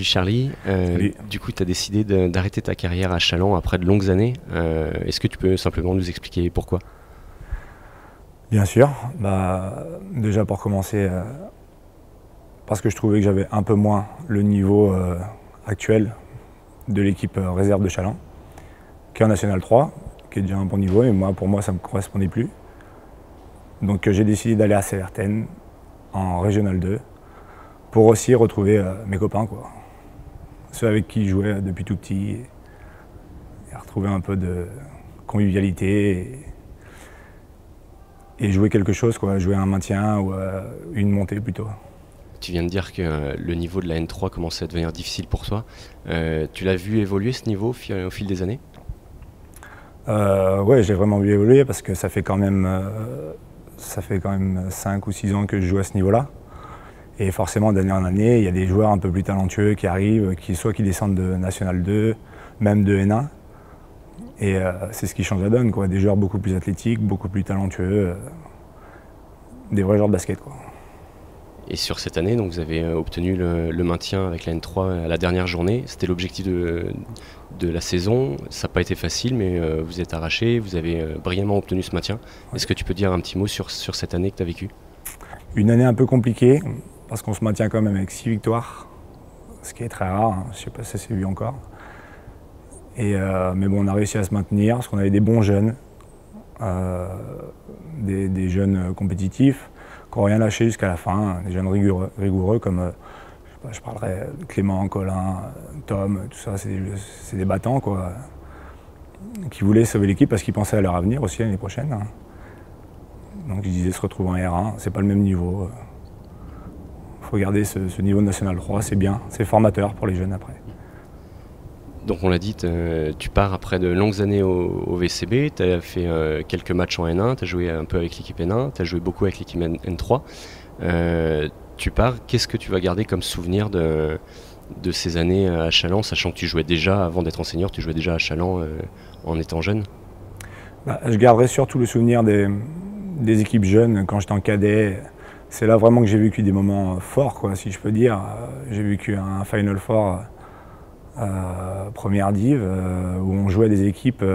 Salut Charlie. Salut. Du coup, tu as décidé d'arrêter ta carrière à Challans après de longues années. Est-ce que tu peux simplement nous expliquer pourquoi? Bien sûr. Déjà pour commencer, parce que je trouvais que j'avais un peu moins le niveau actuel de l'équipe réserve de Challans, qui est en National 3, qui est déjà un bon niveau, et pour moi ça ne me correspondait plus. Donc j'ai décidé d'aller à Severten, en Régional 2, pour aussi retrouver mes copains, quoi. Ceux avec qui je jouais depuis tout petit, et retrouver un peu de convivialité, et jouer quelque chose, quoi, jouer un maintien ou une montée plutôt. Tu viens de dire que le niveau de la N3 commençait à devenir difficile pour toi. Tu l'as vu évoluer ce niveau au fil des années? Ouais, j'ai vraiment vu évoluer parce que ça fait quand même 5 ou 6 ans que je joue à ce niveau-là. Et forcément, d'année en année, il y a des joueurs un peu plus talentueux qui arrivent, soit qui descendent de National 2, même de N1. Et c'est ce qui change la donne, quoi. Des joueurs beaucoup plus athlétiques, beaucoup plus talentueux, des vrais joueurs de basket, quoi. Et sur cette année, donc, vous avez obtenu le maintien avec la N3 à la dernière journée. C'était l'objectif de la saison. Ça n'a pas été facile, mais vous êtes arraché, vous avez brillamment obtenu ce maintien. Ouais. Est-ce que tu peux dire un petit mot sur cette année que tu as vécue? Une année un peu compliquée, parce qu'on se maintient quand même avec 6 victoires, ce qui est très rare, hein. Je ne sais pas si ça s'est vu encore. Mais bon, on a réussi à se maintenir, parce qu'on avait des bons jeunes, des jeunes compétitifs, qui n'ont rien lâché jusqu'à la fin, des jeunes rigoureux comme, je parlerai de Clément, Colin, Tom, tout ça, c'est des battants, quoi, qui voulaient sauver l'équipe parce qu'ils pensaient à leur avenir aussi l'année prochaine, hein. Donc ils disaient se retrouver en R1, c'est pas le même niveau. Il faut garder ce niveau de National 3, c'est bien, c'est formateur pour les jeunes après. Donc on l'a dit, tu pars après de longues années au VCB, tu as fait quelques matchs en N1, tu as joué un peu avec l'équipe N1, tu as joué beaucoup avec l'équipe N3. Tu pars, qu'est-ce que tu vas garder comme souvenir de ces années à Challans, sachant que tu jouais déjà, avant d'être en senior, tu jouais déjà à Challans en étant jeune? Je garderai surtout le souvenir des équipes jeunes quand j'étais en cadet. C'est là vraiment que j'ai vécu des moments forts, quoi, si je peux dire. J'ai vécu un Final Four première div, où on jouait des équipes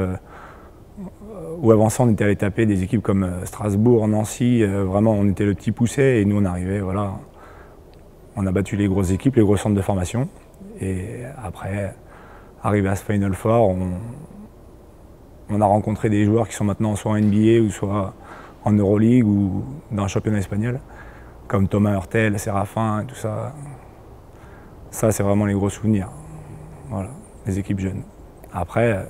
où avant ça on était allé taper des équipes comme Strasbourg, Nancy, vraiment on était le petit poussé et nous on arrivait, voilà, on a battu les grosses équipes, les gros centres de formation, et après, arrivé à ce Final Four, on a rencontré des joueurs qui sont maintenant soit en NBA ou soit en Euroleague ou dans le championnat espagnol, comme Thomas Hurtel, Séraphin, tout ça. Ça c'est vraiment les gros souvenirs. Voilà, les équipes jeunes. Après,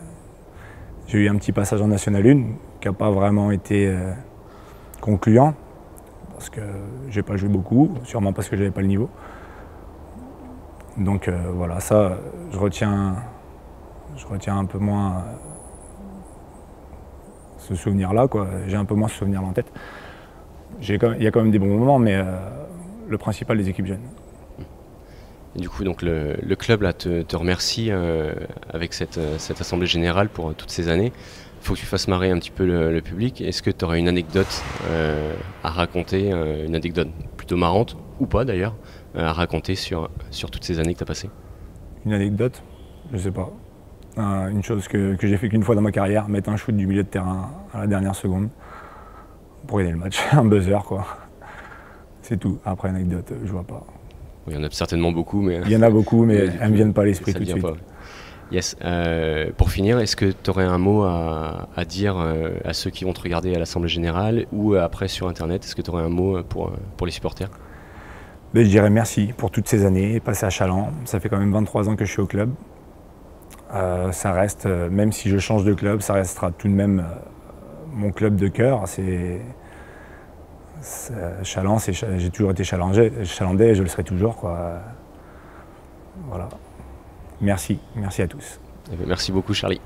j'ai eu un petit passage en National 1 qui n'a pas vraiment été concluant, parce que j'ai pas joué beaucoup, sûrement parce que j'avais pas le niveau. Donc voilà, ça, je retiens un peu moins ce souvenir-là, quoi. J'ai un peu moins ce souvenir-là en tête. Il y a quand même des bons moments, mais le principal, les équipes jeunes. Et du coup, donc, le club là, te remercie avec cette assemblée générale pour toutes ces années. Il faut que tu fasses marrer un petit peu le public. Est-ce que tu aurais une anecdote à raconter, une anecdote plutôt marrante, ou pas d'ailleurs, à raconter sur toutes ces années que tu as passées? Une anecdote? Je sais pas. Une chose que j'ai fait qu'une fois dans ma carrière, mettre un shoot du milieu de terrain à la dernière seconde pour gagner le match. Un buzzer, quoi. C'est tout. Après, anecdote, je vois pas. Il y en a certainement beaucoup, mais... Il y en a beaucoup, mais elles ne me viennent pas à l'esprit tout de suite. Pas. Yes. Pour finir, est-ce que tu aurais un mot à dire à ceux qui vont te regarder à l'Assemblée Générale ou après sur Internet? Est-ce que tu aurais un mot pour les supporters? Je dirais merci pour toutes ces années passées à Challans. Ça fait quand même 23 ans que je suis au club. Ça reste, même si je change de club, ça restera tout de même mon club de cœur. Challans, j'ai toujours été chalandais et je le serai toujours, quoi. Voilà. Merci à tous. Merci beaucoup Charlie.